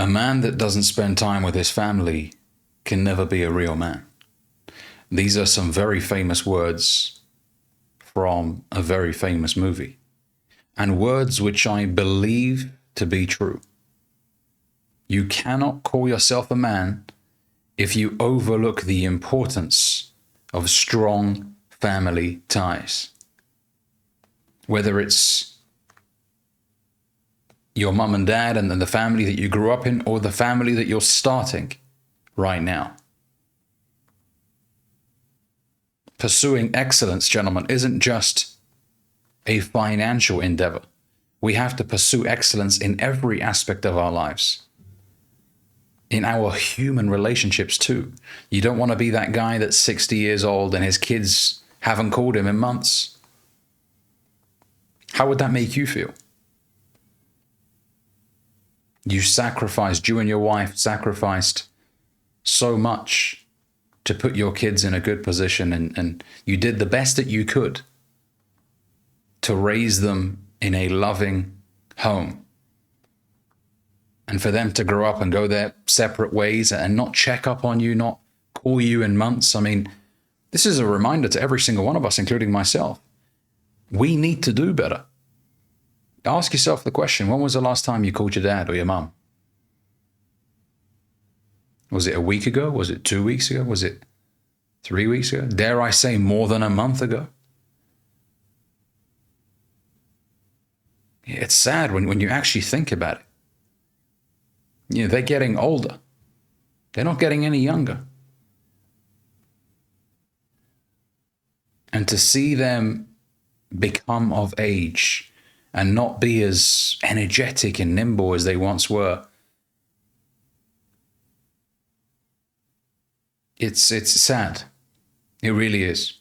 man that doesn't spend time with his family can never be a real man. These are some very famous words from a very famous movie, and words which I believe to be true. You cannot call yourself a man if you overlook the importance of strong family ties. Whether it's your mum and dad and the family that you grew up in, or the family that you're starting right now. Pursuing excellence, gentlemen, isn't just a financial endeavor. We have to pursue excellence in every aspect of our lives. In our human relationships too. You don't want to be that guy that's 60 years old and his kids haven't called him in months. How would that make you feel? You and your wife sacrificed so much to put your kids in a good position, and you did the best that you could to raise them in a loving home. And for them to grow up and go their separate ways and not check up on you, not call you in months. I mean, this is a reminder to every single one of us, including myself. We need to do better. Ask yourself the question, when was the last time you called your dad or your mum? Was it a week ago? Was it 2 weeks ago? Was it 3 weeks ago? Dare I say more than a month ago? It's sad when you actually think about it. You know, they're getting older. They're not getting any younger. And to see them become of age and not be as energetic and nimble as they once were, it's sad. It really is.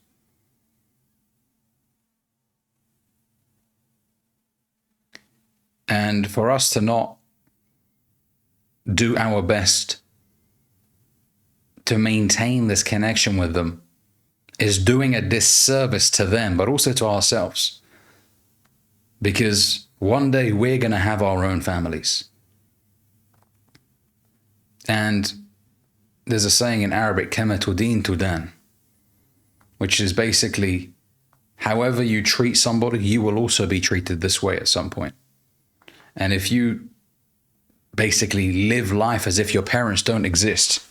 And for us to not do our best to maintain this connection with them is doing a disservice to them, but also to ourselves. Because one day we're going to have our own families. And there's a saying in Arabic, kama tudin tudan, which is basically, however you treat somebody, you will also be treated this way at some point. And if you basically live life as if your parents don't exist,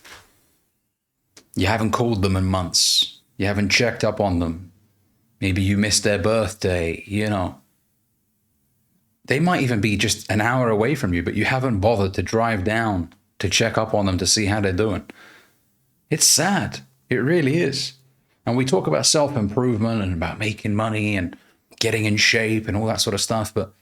you haven't called them in months, you haven't checked up on them, maybe you missed their birthday, you know, they might even be just an hour away from you, but you haven't bothered to drive down to check up on them to see how they're doing. It's sad. It really is. And we talk about self-improvement and about making money and getting in shape and all that sort of stuff, but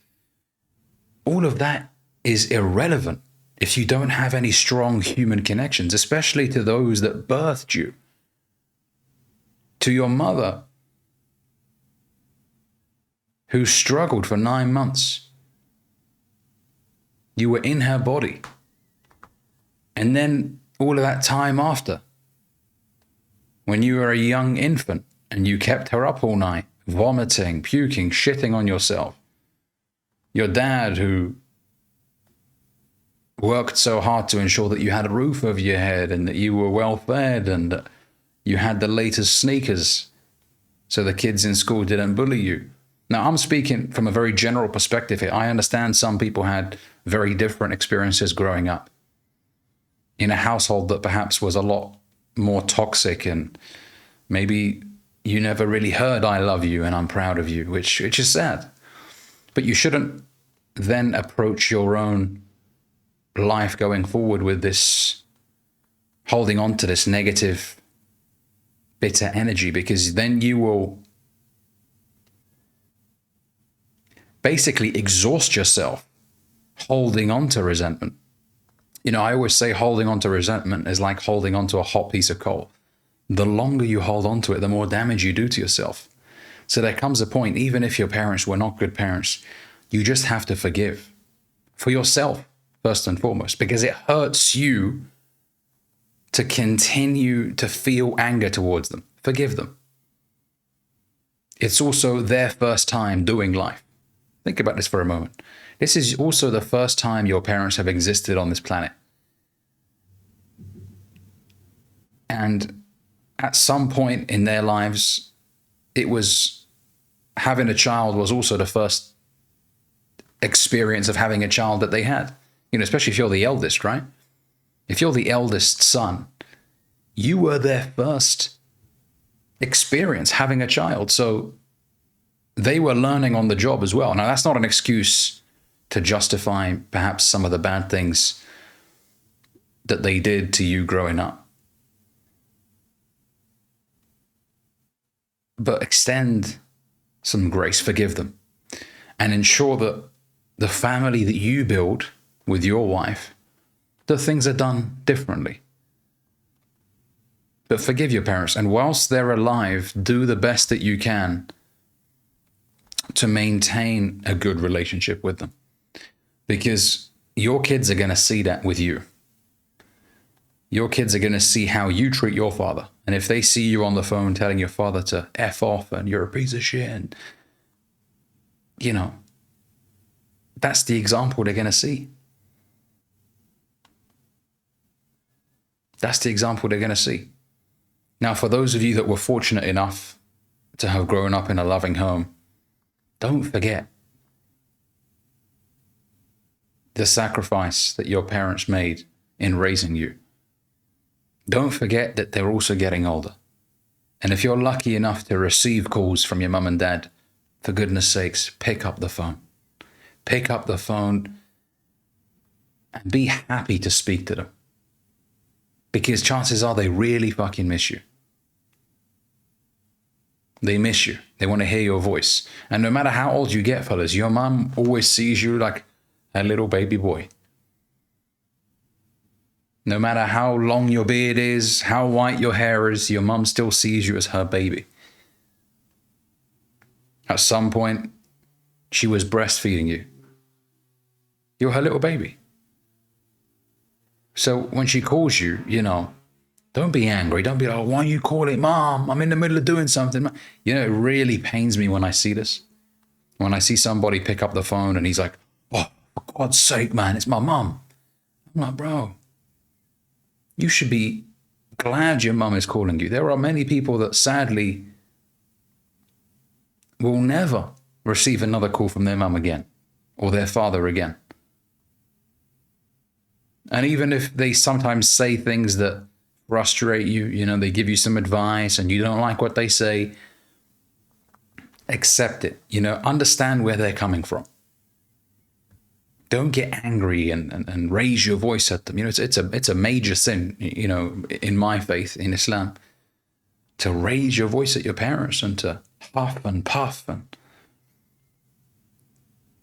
all of that is irrelevant if you don't have any strong human connections, especially to those that birthed you, to your mother who struggled for 9 months. You were in her body. And then all of that time after, when you were a young infant and you kept her up all night, vomiting, puking, shitting on yourself. Your dad who worked so hard to ensure that you had a roof over your head and that you were well fed and that you had the latest sneakers so the kids in school didn't bully you. Now, I'm speaking from a very general perspective here. I understand some people had very different experiences growing up in a household that perhaps was a lot more toxic, and maybe you never really heard "I love you" and "I'm proud of you," which is sad. But you shouldn't then approach your own life going forward with this, holding on to this negative, bitter energy, because then you will basically exhaust yourself holding on to resentment. You know, I always say holding on to resentment is like holding on to a hot piece of coal. The longer you hold on to it, the more damage you do to yourself. So there comes a point, even if your parents were not good parents, you just have to forgive for yourself, first and foremost, because it hurts you to continue to feel anger towards them. Forgive them. It's also their first time doing life. Think about this for a moment. This is also the first time your parents have existed on this planet. And at some point in their lives, it was having a child was also the first experience of having a child that they had. You know, especially if you're the eldest, right? If you're the eldest son, you were their first experience having a child. So they were learning on the job as well. Now, that's not an excuse to justify perhaps some of the bad things that they did to you growing up. But extend some grace, forgive them, and ensure that the family that you build with your wife, the things are done differently. But forgive your parents, and whilst they're alive, do the best that you can to maintain a good relationship with them. Because your kids are going to see that with you. Your kids are going to see how you treat your father. And if they see you on the phone telling your father to F off and you're a piece of shit, and, you know, that's the example they're going to see. That's the example they're going to see. Now, for those of you that were fortunate enough to have grown up in a loving home, don't forget the sacrifice that your parents made in raising you. Don't forget that they're also getting older. And if you're lucky enough to receive calls from your mum and dad, for goodness sakes, pick up the phone. Pick up the phone and be happy to speak to them. Because chances are they really fucking miss you. They miss you. They want to hear your voice. And no matter how old you get, fellas, your mum always sees you like a little baby boy. No matter how long your beard is, how white your hair is, your mum still sees you as her baby. At some point, she was breastfeeding you. You're her little baby. So when she calls you, you know, don't be angry. Don't be like, why are you calling, Mom? I'm in the middle of doing something. You know, it really pains me when I see this. When I see somebody pick up the phone and he's like, oh, for God's sake, man, it's my mum. I'm like, bro, you should be glad your mum is calling you. There are many people that sadly will never receive another call from their mum again or their father again. And even if they sometimes say things that frustrate you, you know, they give you some advice and you don't like what they say, accept it, you know, understand where they're coming from. Don't get angry and raise your voice at them. You know, it's a major sin, you know, in my faith, in Islam, to raise your voice at your parents and to huff and puff and,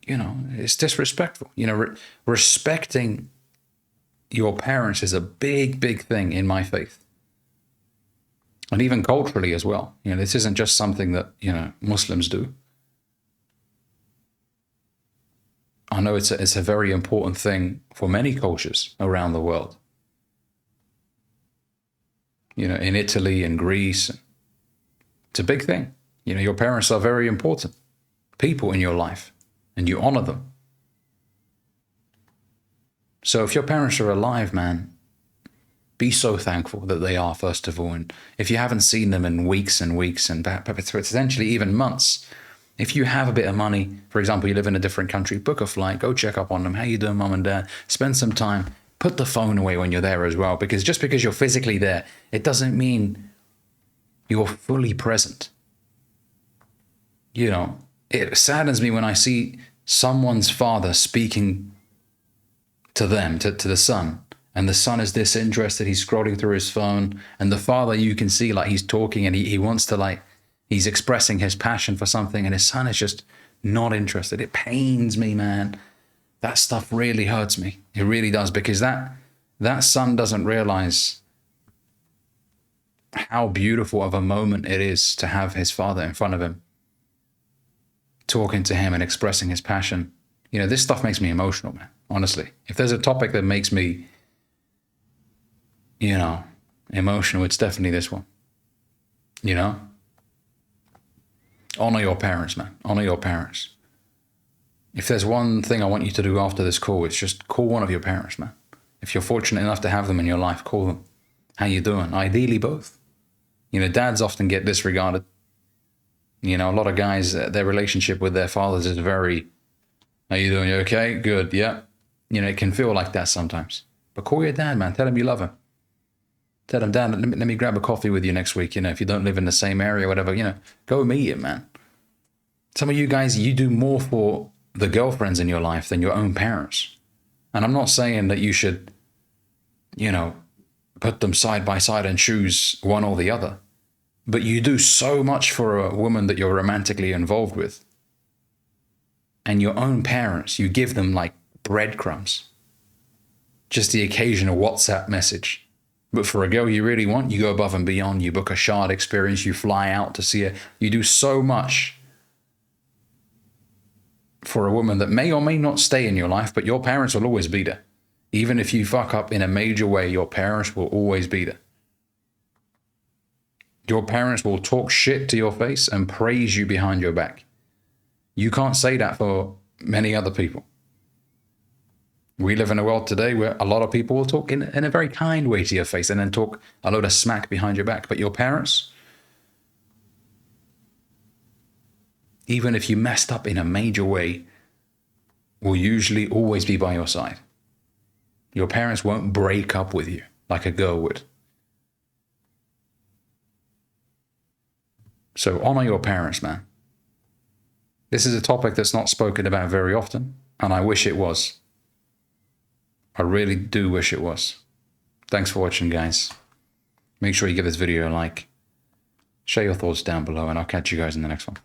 you know, it's disrespectful. You know, respecting your parents is a big, big thing in my faith. And even culturally as well. You know, this isn't just something that, you know, Muslims do. I know it's a very important thing for many cultures around the world. You know, in Italy and Greece, it's a big thing. You know, your parents are very important people in your life and you honor them. So if your parents are alive, man, be so thankful that they are, first of all. And if you haven't seen them in weeks and weeks and potentially even months, if you have a bit of money, for example, you live in a different country, book a flight, go check up on them. How you doing, mum and dad? Spend some time. Put the phone away when you're there as well, because just because you're physically there, it doesn't mean you're fully present. You know, it saddens me when I see someone's father speaking to them, to the son, and the son is disinterested, he's scrolling through his phone, and the father, you can see like he's talking and he wants to like, he's expressing his passion for something and his son is just not interested. It pains me, man. That stuff really hurts me. It really does, because that son doesn't realize how beautiful of a moment it is to have his father in front of him, talking to him and expressing his passion. You know, this stuff makes me emotional, man. Honestly, if there's a topic that makes me, you know, emotional, it's definitely this one. You know? Honor your parents, man. Honor your parents. If there's one thing I want you to do after this call, it's just call one of your parents, man. If you're fortunate enough to have them in your life, call them. How you doing? Ideally both. You know, dads often get disregarded. You know, a lot of guys, their relationship with their fathers is very, how you doing? You okay? Good. Yeah. You know, it can feel like that sometimes. But call your dad, man. Tell him you love him. Tell him, Dad, let me grab a coffee with you next week. You know, if you don't live in the same area or whatever, you know, go meet him, man. Some of you guys, you do more for the girlfriends in your life than your own parents. And I'm not saying that you should, you know, put them side by side and choose one or the other. But you do so much for a woman that you're romantically involved with. And your own parents, you give them like breadcrumbs. Just the occasional WhatsApp message. But for a girl you really want, you go above and beyond. You book a shard experience, you fly out to see her. You do so much for a woman that may or may not stay in your life, but your parents will always be there. Even if you fuck up in a major way, your parents will always be there. Your parents will talk shit to your face and praise you behind your back. You can't say that for many other people. We live in a world today where a lot of people will talk in a very kind way to your face and then talk a load of smack behind your back. But your parents, even if you messed up in a major way, will usually always be by your side. Your parents won't break up with you like a girl would. So honor your parents, man. This is a topic that's not spoken about very often, and I wish it was. I really do wish it was. Thanks for watching, guys. Make sure you give this video a like. Share your thoughts down below, and I'll catch you guys in the next one.